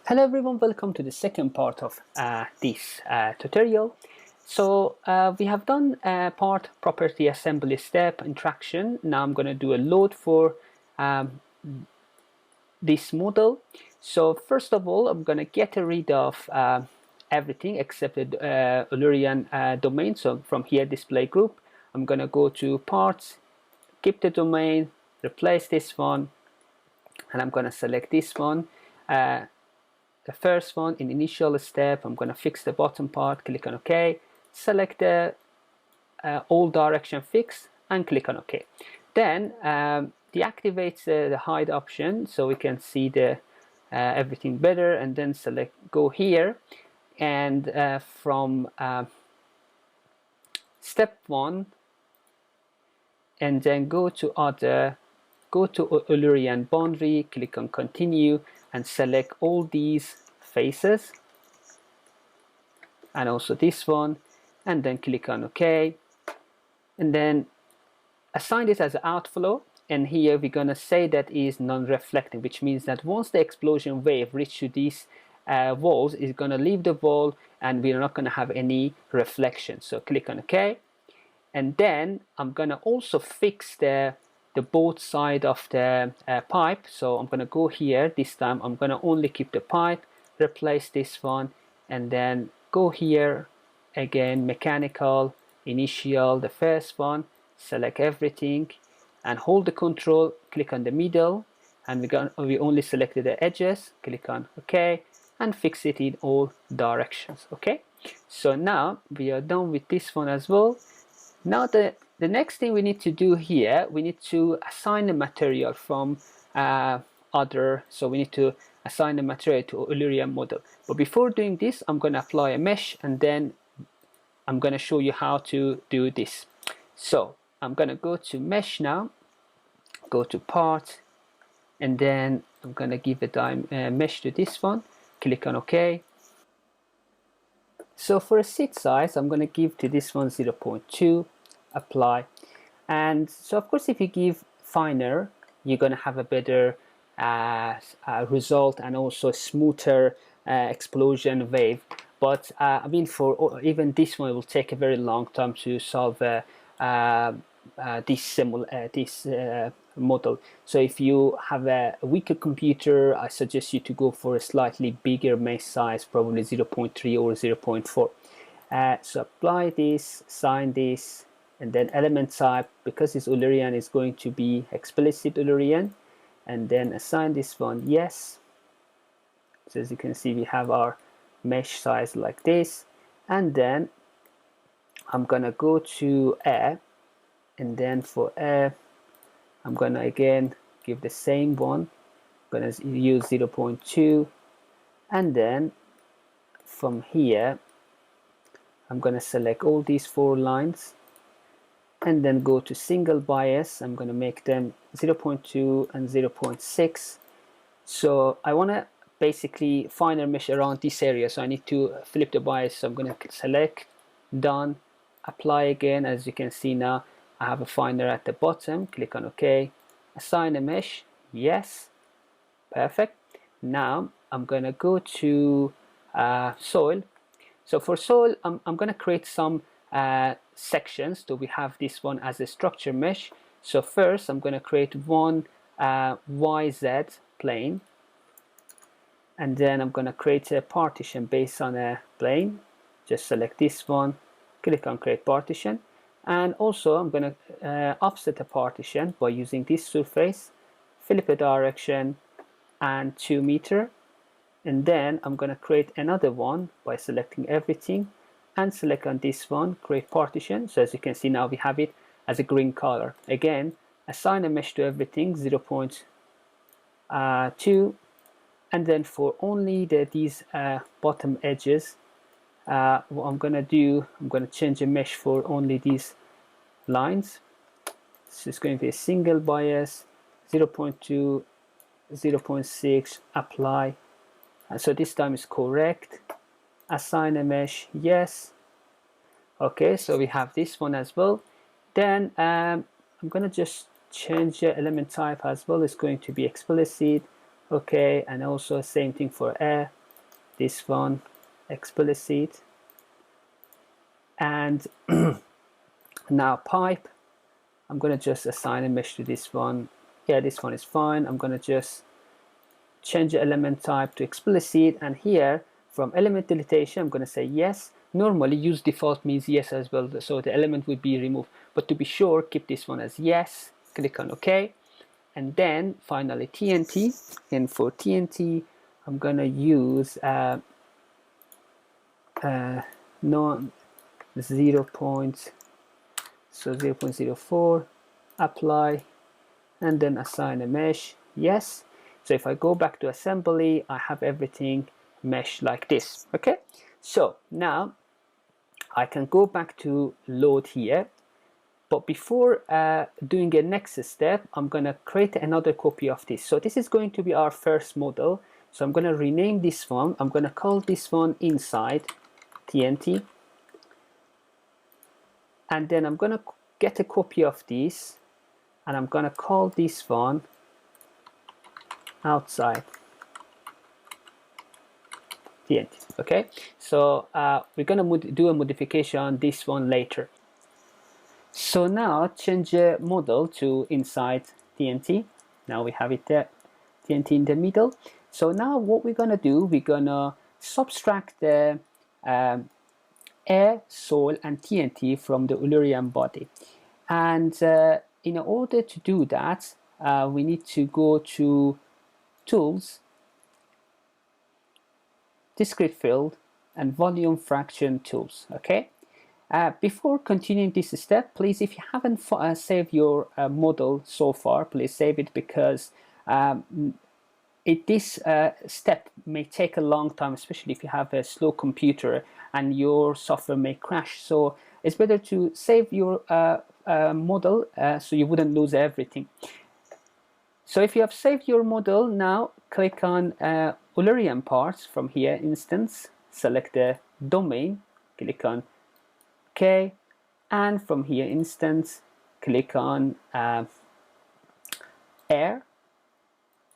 Hello everyone, welcome to the second part of this tutorial. So we have done part property assembly step interaction. Now I'm going to do a load for this model. So first of all, I'm going to get rid of everything except the Olurian domain. So from here, display group, I'm going to go to parts, keep the domain, replace this one, and I'm going to select this one. The first one in initial step, I'm going to fix the bottom part, click on OK, select the all direction fix and click on OK. Then deactivates the hide option so we can see the everything better, and then go here, and from step 1, and then go to other, go to Olurian boundary, click on continue, and select all these faces and also this one, and then click on OK, and then assign this as outflow. And here we're going to say that is non-reflecting, which means that once the explosion wave reaches these walls, it's going to leave the wall and we're not going to have any reflection. So click on OK, and then I'm going to also fix the both side of the pipe. So I'm going to go here. This time I'm going to only keep the pipe, replace this one, and then go here again, mechanical, initial, the first one, select everything and hold the control, click on the middle, and we only selected the edges, click on OK, and fix it in all directions. Okay, so now we are done with this one as well. Now the next thing we need to do here, we need to assign the material from other, so we need to assign the material to Olurian model. But before doing this, I'm going to apply a mesh, and then I'm going to show you how to do this. So I'm going to go to mesh now, go to part, and then I'm going to give a mesh to this one, click on OK. So for a seed size, I'm going to give to this one 0.2, apply. And so of course if you give finer, you're going to have a better result and also smoother explosion wave. But I mean, for even this one, it will take a very long time to solve this model. So if you have a weaker computer, I suggest you to go for a slightly bigger mesh size, probably 0.3 or 0.4. So apply this, sign this, and then element type, because this Olurian is going to be explicit Olurian, and then assign this one yes. So as you can see, we have our mesh size like this, and then I'm gonna go to air, and then for air I'm gonna again give the same one, I'm gonna use 0.2, and then from here I'm gonna select all these 4 lines, and then go to single bias. I'm going to make them 0.2 and 0.6. So I want to basically finer mesh around this area, so I need to flip the bias. So I'm going to select, done, apply again. As you can see now, I have a finer at the bottom, click on OK, assign a mesh, yes, perfect. Now I'm going to go to soil. So for soil, I'm going to create some sections. So we have this one as a structure mesh. So first I'm going to create one YZ plane, and then I'm going to create a partition based on a plane. Just select this one, click on create partition, and also I'm going to offset a partition by using this surface, flip a direction and 2 meter, and then I'm going to create another one by selecting everything and select on this one, create partition. So as you can see now, we have it as a green color. Again, assign a mesh to everything, 0.2, and then for only these bottom edges, what I'm going to do, I'm going to change a mesh for only these lines. So it's going to be a single bias, 0.2, 0.6, apply. So this time is correct. Assign a mesh, yes. Okay, so we have this one as well. Then I'm going to just change the element type as well. It's going to be explicit. Okay, and also same thing for air. this one explicit, and now pipe, I'm going to just assign a mesh to this one. Yeah, this one is fine. I'm going to just change the element type to explicit, and here from element deletion I'm going to say yes. Normally use default means yes as well, so the element would be removed, but to be sure keep this one as yes. Click on OK, and then finally TNT, and for TNT I'm going to use non 0.04, apply, and then assign a mesh, yes. So if I go back to assembly, I have everything mesh like this. Okay, so now I can go back to load here, but before doing a next step, I'm going to create another copy of this. So this is going to be our first model, so I'm going to rename this one. I'm going to call this one inside TNT, and then I'm going to get a copy of this, and I'm going to call this one outside TNT. Okay, so we're going to do a modification on this one later. So now change the model to inside TNT. Now we have it there, TNT in the middle. So now what we're going to do, we're going to subtract the air, soil, and TNT from the Eulerian body. And in order to do that, we need to go to Tools, Discrete Field, and Volume Fraction Tools. Okay. Before continuing this step, please, if you haven't saved your model so far, please save it, because this step may take a long time, especially if you have a slow computer and your software may crash. So it's better to save your model so you wouldn't lose everything. So if you have saved your model, now click on Eulerian parts from here, instance, select the domain, click on OK, and from here, instance, click on air,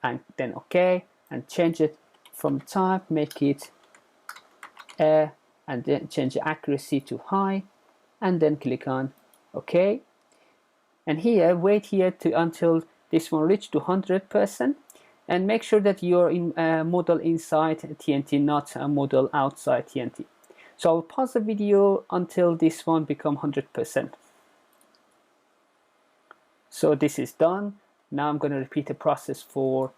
and then OK, and change it from type, make it air, and then change the accuracy to high, and then click on OK. And here, wait here until this one reach to 100%, and make sure that you're in model inside TNT, not a model outside TNT. So I'll pause the video until this one become 100%. So this is done. Now I'm going to repeat the process for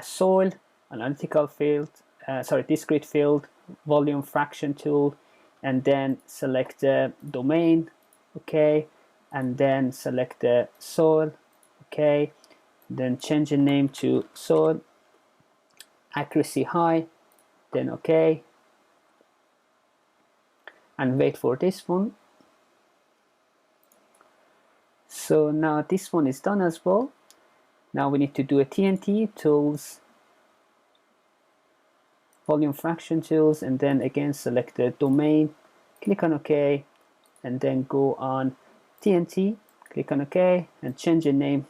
soil, analytical field, discrete field, volume fraction tool, and then select the domain, okay, and then select the soil, okay, then change the name to soil, accuracy high, then okay, and wait for this one. So now this one is done as well. Now we need to do a TNT, tools, volume fraction tools, and then again select the domain, click on OK, and then go on TNT, click on OK, and change the name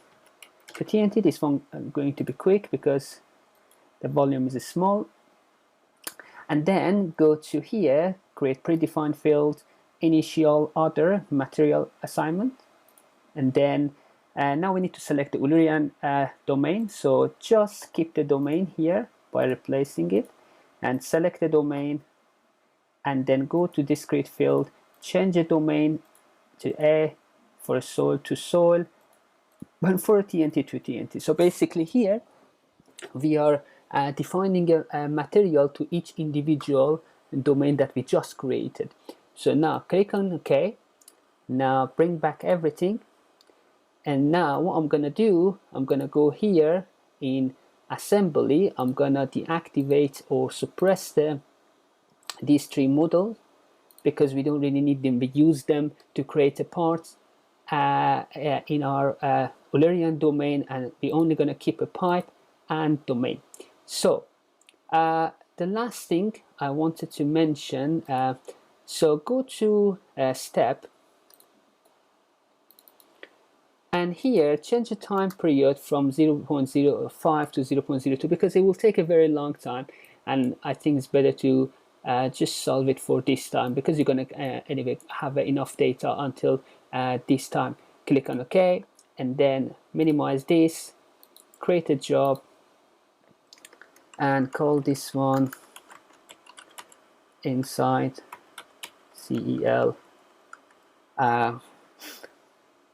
to TNT. This one I'm going to be quick because the volume is small. And then go to here, create predefined field, initial other material assignment, and then now we need to select the Eulerian domain. So just keep the domain here by replacing it, and select the domain, and then go to discrete field, change the domain to A, for soil to soil, and for TNT to TNT. So basically here we are defining a material to each individual domain that we just created. So now click on OK. Now bring back everything, and now what I'm gonna do, I'm gonna go here in assembly, I'm gonna deactivate or suppress these three models because we don't really need them. We use them to create a part in our Eulerian domain, and we're only gonna keep a pipe and domain. So the last thing I wanted to mention, so go to step, and here change the time period from 0.05 to 0.02 because it will take a very long time. and I think it's better to just solve it for this time, because you're going to anyway have enough data until this time. Click on OK, and then minimize this, create a job, and call this one inside CEL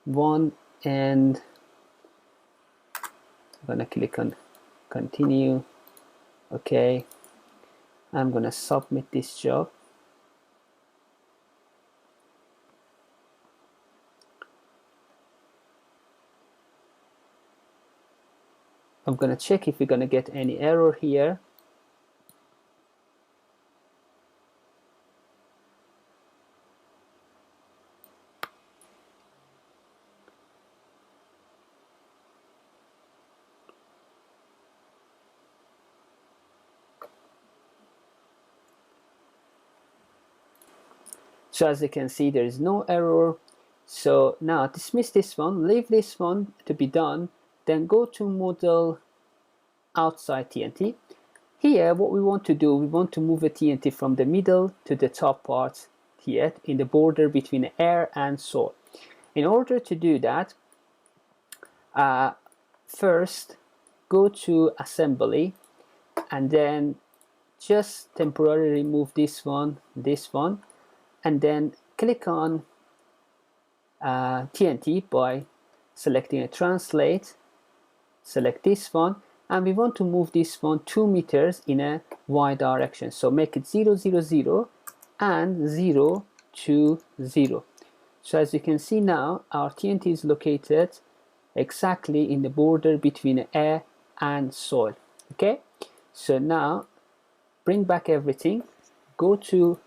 1, and I'm gonna click on continue. Okay, I'm gonna submit this job. I'm gonna check if we're gonna get any error here. So as you can see, there is no error. So now dismiss this one, leave this one to be done, then go to model outside TNT. Here, what we want to do, we want to move a TNT from the middle to the top part here in the border between air and soil. In order to do that, first go to assembly, and then just temporarily remove this one, and then click on TNT by selecting a translate, select this one, and we want to move this one 2 meters in a y direction. So make it 0, 0, 0 and 0, 2, 0. So as you can see now, our TNT is located exactly in the border between air and soil. Okay, so now bring back everything, go to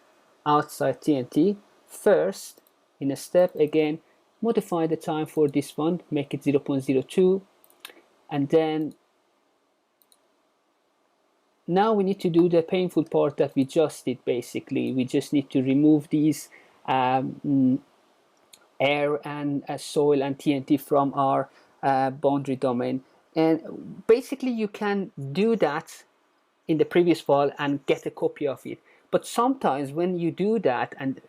outside TNT. First, in a step again, modify the time for this one, make it 0.02, and then now we need to do the painful part that we just did. Basically, we just need to remove these air and soil and TNT from our boundary domain. And basically you can do that in the previous file and get a copy of it. But sometimes when you do that and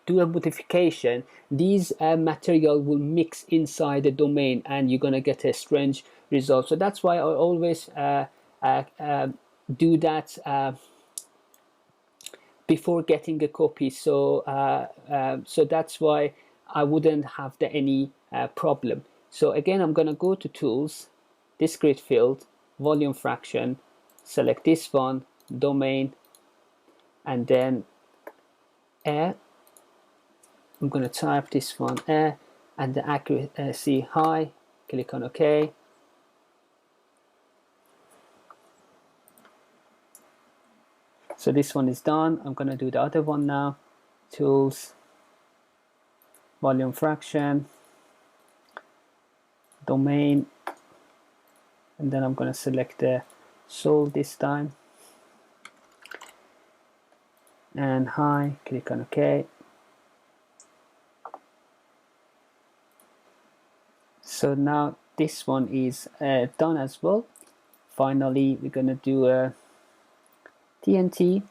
do a modification, these material will mix inside the domain and you're gonna get a strange result. So that's why I always do that before getting a copy. So so that's why I wouldn't have any problem. So again, I'm gonna go to Tools, Discrete Field, Volume Fraction, select this one, Domain, and then air. I'm going to type this one air, and the accuracy high, click on OK. So this one is done. I'm going to do the other one now. Tools, Volume Fraction, Domain, and then I'm going to select the soil this time, and high, click on OK. So now this one is done as well. Finally, we're going to do a TNT,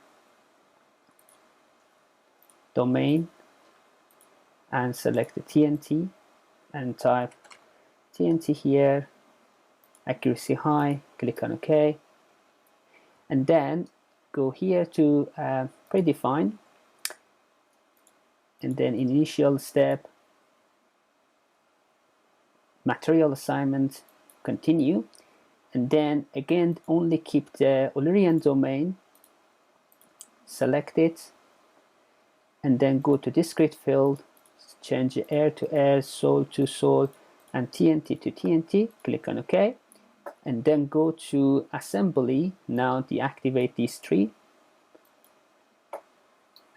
Domain, and select the TNT and type TNT here, accuracy high, click on OK, and then go here to predefine, and then initial step, material assignment, continue, and then again only keep the Eulerian domain, select it, and then go to discrete field, change air to air, soil to soil, and TNT to TNT, click on OK, and then go to assembly. Now deactivate these three,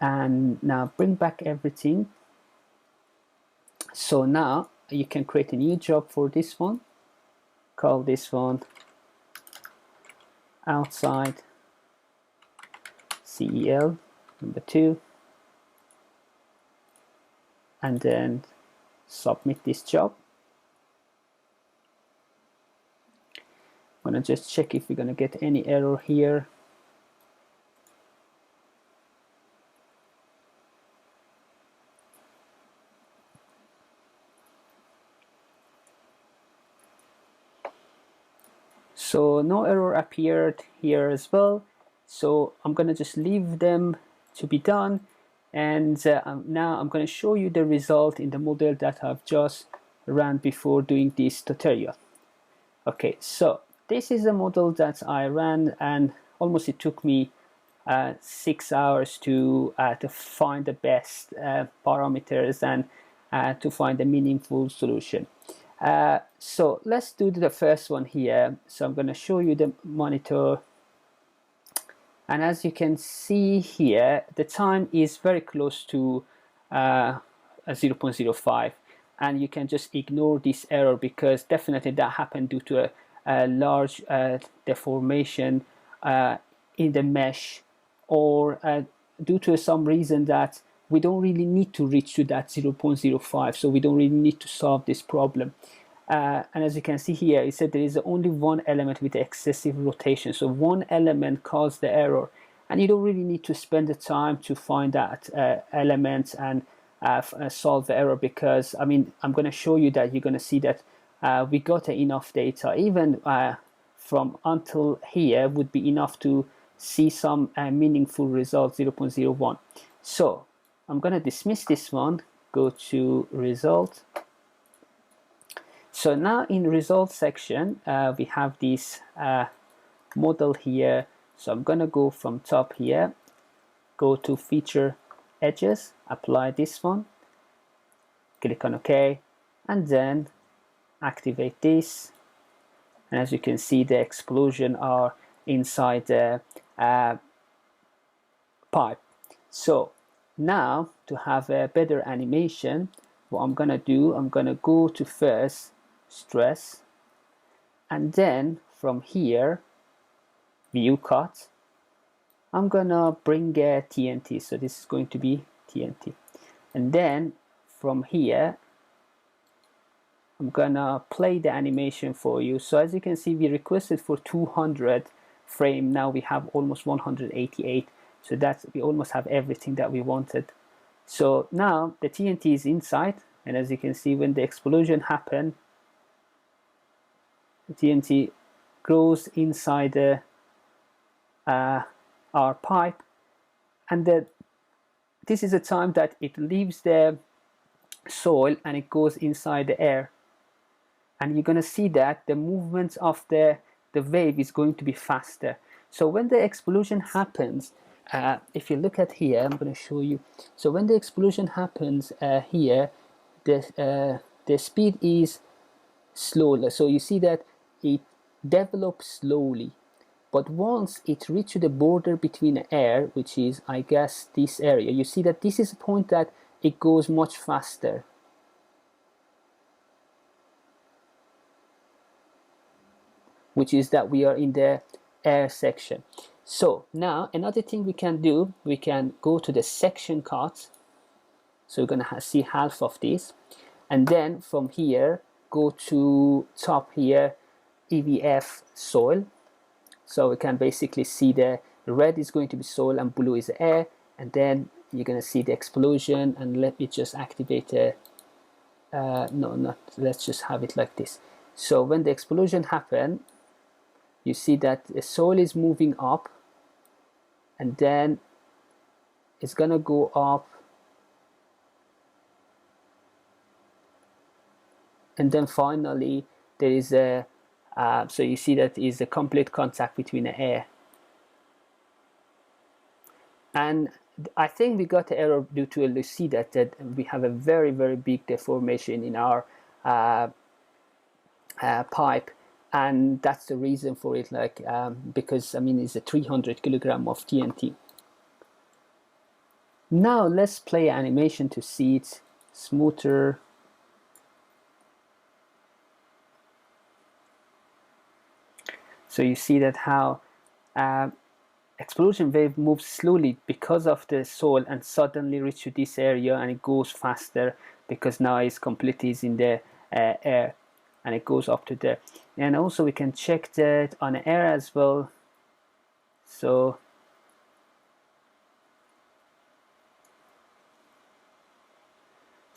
and now bring back everything. So now you can create a new job for this one, call this one outside CEL number 2, and then submit this job. I'm gonna just check if we're gonna get any error here. So no error appeared here as well. So I'm gonna just leave them to be done, and now I'm gonna show you the result in the model that I've just ran before doing this tutorial. Okay, so this is a model that I ran, and almost it took me 6 hours to find the best parameters and to find a meaningful solution. So let's do the first one here. So I'm going to show you the monitor, and as you can see here, the time is very close to 0.05, and you can just ignore this error because definitely that happened due to a large deformation in the mesh, or due to some reason that we don't really need to reach to that 0.05, so we don't really need to solve this problem. And as you can see here, it said there is only one element with excessive rotation, so one element caused the error, and you don't really need to spend the time to find that element and solve the error, because I mean, I'm going to show you that you're going to see that we got enough data. Even from until here would be enough to see some meaningful result, 0.01. So I'm going to dismiss this one, go to result. So now in result section, we have this model here. So I'm going to go from top here, go to feature edges, apply this one, click on OK, and then activate this. And as you can see, the explosion are inside the pipe. So now to have a better animation, what I'm going to do, I'm going to go to first stress, and then from here view cut, I'm gonna bring a TNT, so this is going to be TNT, and then from here I'm gonna play the animation for you. So as you can see, we requested for 200 frame, now we have almost 188, so that's, we almost have everything that we wanted. So now the TNT is inside, and as you can see, when the explosion happened, the TNT goes inside the our pipe, and this is a time that it leaves the soil and it goes inside the air, and you're going to see that the movements of the wave is going to be faster. So when the explosion happens, if you look at here, I'm going to show you. So when the explosion happens here, the speed is slower, so you see that it develops slowly, but once it reaches the border between the air, which is, I guess, this area, you see that this is a point that it goes much faster. Which is that we are in the air section. So now another thing we can do, we can go to the section cut. So we're going to see half of this, and then from here go to top here, EVF soil. So we can basically see the red is going to be soil and blue is air, and then you're going to see the explosion. And let me just activate let's just have it like this. So when the explosion happened, you see that the soil is moving up, and then it's going to go up, and then finally there is a so you see that is a complete contact between the air. And I think we got the error due to, you see that we have a very, very big deformation in our pipe, and that's the reason for it, like because I mean it's a 300 kilogram of TNT. Now let's play animation to see it smoother. So you see that how explosion wave moves slowly because of the soil, and suddenly reach to this area, and it goes faster because now it's completely is in the air, and it goes up to there. And also we can check that on air as well. So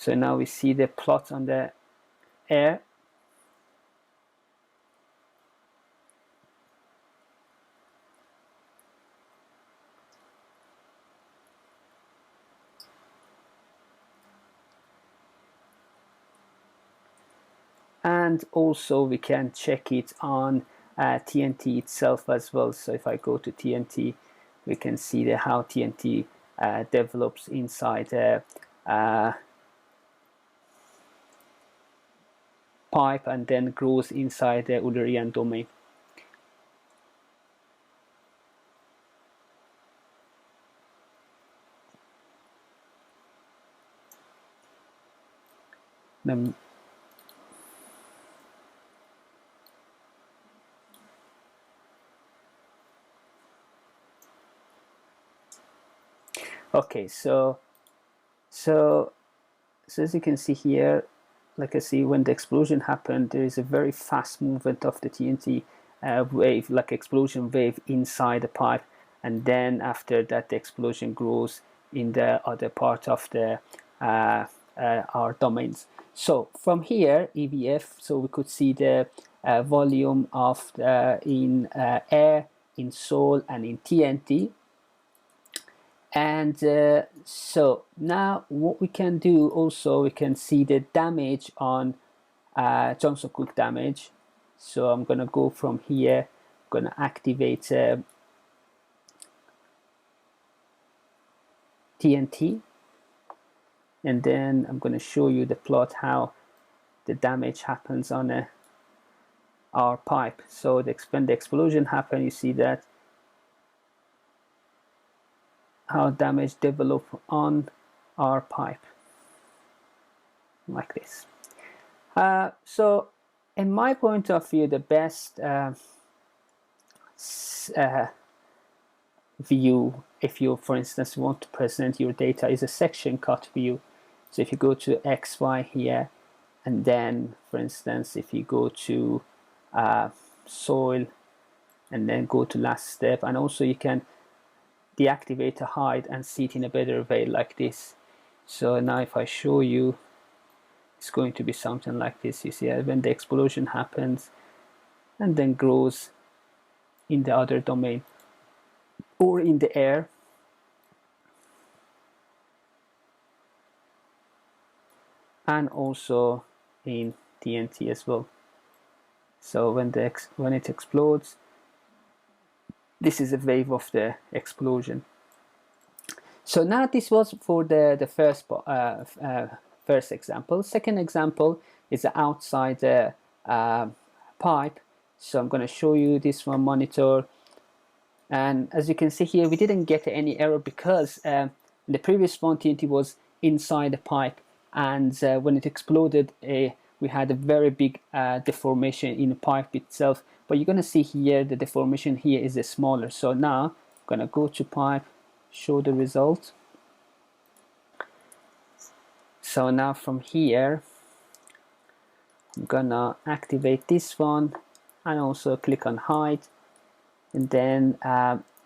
now we see the plot on the air. And also we can check it on TNT itself as well. So if I go to TNT, we can see how TNT develops inside the pipe and then grows inside the Eulerian domain. Okay, so as you can see here, like I see, when the explosion happened, there is a very fast movement of the TNT wave, like explosion wave inside the pipe, and then after that the explosion grows in the other part of the our domains. So from here, EVF, so we could see the volume of in air, in Sol, and in TNT. And so now what we can do also, we can see the damage on Johnson-Cook damage. So I'm going to go from here, I'm going to activate TNT, and then I'm going to show you the plot how the damage happens on our pipe. So when the explosion happened, you see that how damage develop on our pipe, like this. So in my point of view, the best view, if you, for instance, want to present your data, is a section cut view. So if you go to XY here, and then, for instance, if you go to soil, and then go to last step, and also you can deactivate a hide and see it in a better way like this. So now if I show you, it's going to be something like this. You see when the explosion happens and then grows in the other domain or in the air. And also in TNT as well. So when it explodes, this is a wave of the explosion. So now this was for the first example. Second example is outside the pipe. So I'm going to show you this one monitor. And as you can see here, we didn't get any error because the previous one TNT was inside the pipe, and when it exploded, we had a very big deformation in the pipe itself. But you're going to see here the deformation here is smaller. So now I'm going to go to pipe, show the result. So now from here, I'm going to activate this one and also click on hide. And then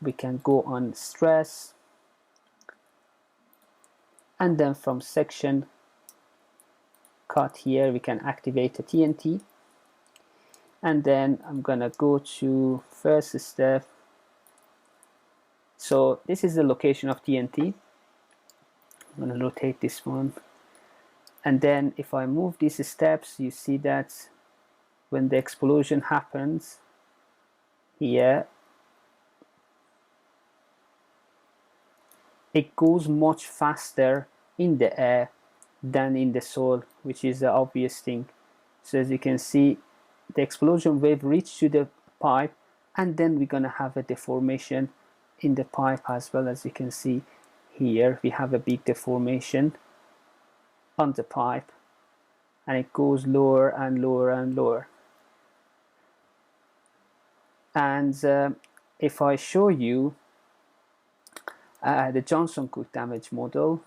we can go on stress, and then from section cut here we can activate the TNT, and then I'm gonna go to first step. So this is the location of TNT. I'm gonna rotate this one, and then if I move these steps, you see that when the explosion happens here, it goes much faster in the air than in the soil, which is the obvious thing. So as you can see, the explosion wave reached to the pipe, and then we're gonna have a deformation in the pipe as well. As you can see here, we have a big deformation on the pipe, and it goes lower and lower and lower. And if I show you the Johnson-Cook damage model,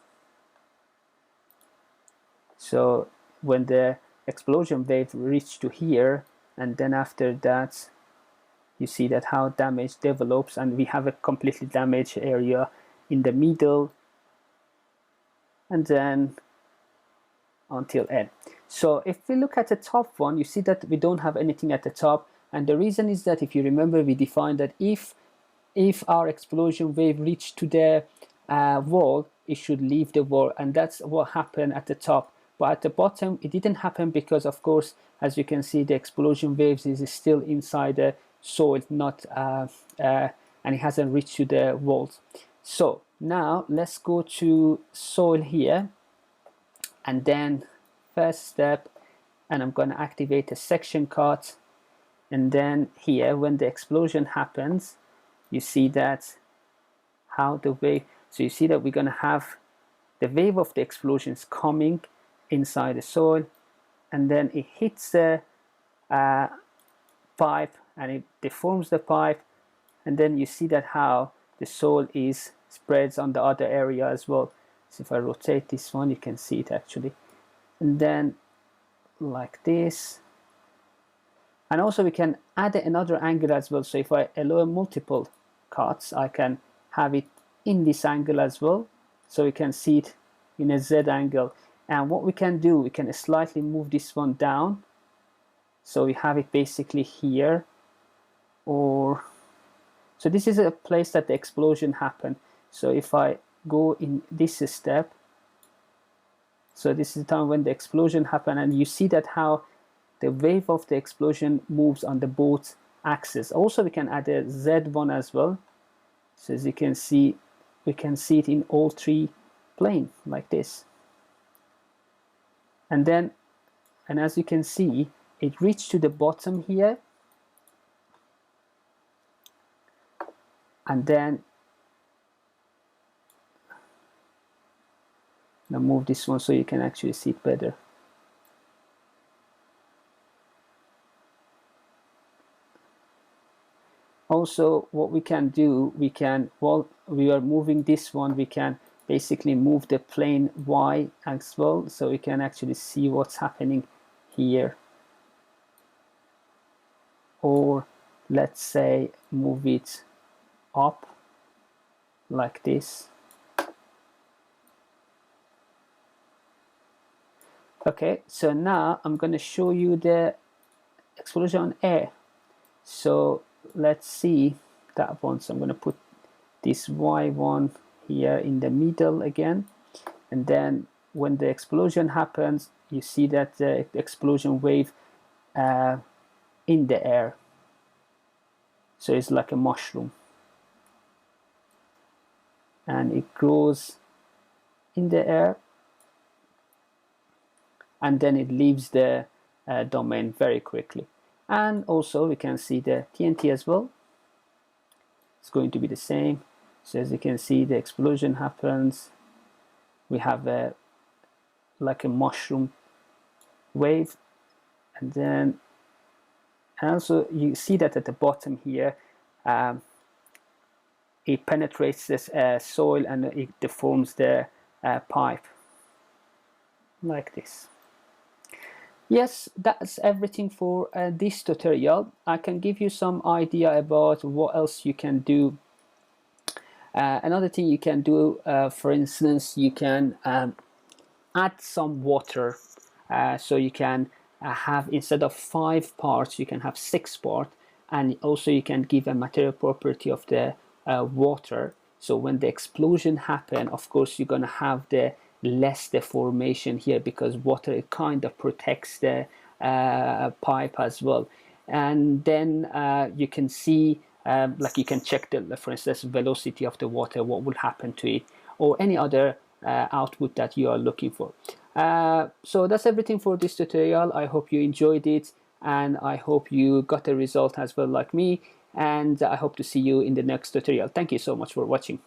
so when the explosion wave reached to here, and then after that you see that how damage develops, and we have a completely damaged area in the middle, and then until end. So if we look at the top one, you see that we don't have anything at the top, and the reason is that if you remember, we defined that if our explosion wave reached to the wall, it should leave the wall, and that's what happened at the top. but at the bottom it didn't happen because, of course, as you can see, the explosion waves is still inside the soil, not and it hasn't reached to the walls. So now let's go to soil here, and then first step, and I'm going to activate a section cut, and then here when the explosion happens, you see that how the wave, so you see that we're going to have the wave of the explosions coming inside the soil, and then it hits the pipe and it deforms the pipe, and then you see that how the soil is spreads on the other area as well. So if I rotate this one, you can see it actually, and then like this. And also we can add another angle as well. So if I allow multiple cuts, I can have it in this angle as well, so we can see it in a Z angle. And what we can do, we can slightly move this one down, so we have it basically here, or so this is a place that the explosion happened. So if I go in this step, so this is the time when the explosion happened, and you see that how the wave of the explosion moves on the both axes. Also we can add a Z1 as well, so as you can see, we can see it in all three planes like this. And then, and as you can see, it reached to the bottom here, and then now move this one so you can actually see it better. Also, what we can do, we can, while we are moving this one, we can basically move the plane Y as well, so we can actually see what's happening here. Or let's say move it up like this. Okay, so now I'm going to show you the explosion on air. So let's see that one. So I'm going to put this Y1 here in the middle again, and then when the explosion happens, you see that the explosion wave in the air, so it's like a mushroom, and it grows in the air, and then it leaves the domain very quickly. And also we can see the TNT as well. It's going to be the same. So as you can see, the explosion happens, we have a like a mushroom wave, and then and also you see that at the bottom here it penetrates this soil and it deforms the pipe like this. Yes, that's everything for this tutorial. I can give you some idea about what else you can do. Another thing you can do, for instance, you can add some water, so you can have, instead of 5 parts, you can have 6 parts, and also you can give a material property of the water, so when the explosion happen, of course you're gonna have the less deformation here, because water, it kind of protects the pipe as well. And then you can see like you can check the, for instance, velocity of the water, what will happen to it, or any other output that you are looking for. So that's everything for this tutorial. I hope you enjoyed it, and I hope you got a result as well like me, and I hope to see you in the next tutorial. Thank you so much for watching.